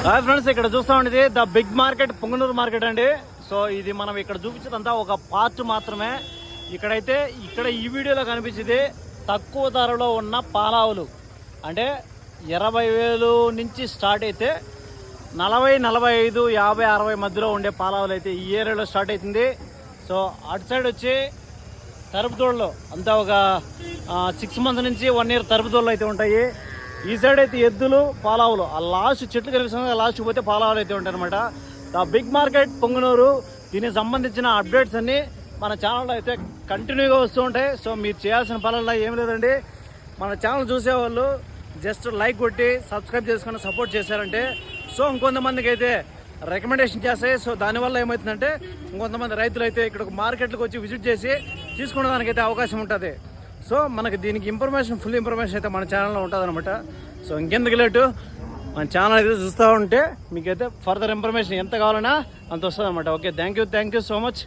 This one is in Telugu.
హాయ్ ఫ్రెండ్స్, ఇక్కడ చూస్తా ఉండేది the big market Punganur market అండి. సో ఇది మనం ఇక్కడ చూపించేదంతా ఒక పార్ట్ మాత్రమే. ఇక్కడ ఈ వీడియోలో కనిపించేది తక్కువ ధరలో ఉన్న పాలావులు అంటే 20,000 నుంచి స్టార్ట్ అయితే 40, 45, 50, 60 మధ్యలో ఉండే పాలావులు అయితే ఈ ఏరియాలో స్టార్ట్ అవుతుంది. సో అటు సైడ్ వచ్చి తరుపుదోళ్ళు అంతా ఒక 6 మంత్స్ నుంచి 1 year తరుపుదోళ్ళు అయితే ఉంటాయి. ఈ సైడ్ అయితే ఎద్దులు పాలావులు, ఆ లాస్ట్ చెట్లు కనిపిస్తుంది, లాస్ట్ పోతే పాలావులు అయితే ఉంటాయి అనమాట. The big market Punganur. దీనికి సంబంధించిన అప్డేట్స్ అన్నీ మన ఛానల్లో అయితే కంటిన్యూగా వస్తూ ఉంటాయి. సో మీరు చేయాల్సిన పనుల్లో ఏం లేదండి, మన ఛానల్ చూసేవాళ్ళు జస్ట్ లైక్ కొట్టి సబ్స్క్రైబ్ చేసుకొని సపోర్ట్ చేశారంటే సో ఇంకొంతమందికి అయితే రికమెండేషన్ చేస్తాయి. సో దానివల్ల ఏమవుతుందంటే ఇంకొంతమంది రైతులు అయితే ఇక్కడ మార్కెట్లకు వచ్చి విజిట్ చేసి తీసుకునే దానికైతే అవకాశం ఉంటుంది. సో మనకి దీనికి ఫుల్ ఇన్ఫర్మేషన్ అయితే మన ఛానల్లో ఉంటుంది అనమాట. సో ఇంకెందుకు లేటు మన ఛానల్ అయితే చూస్తూ ఉంటే మీకైతే ఫర్దర్ ఇన్ఫర్మేషన్ ఎంత కావాలన్నా అంత వస్తుంది అనమాట. Okay, thank you so much.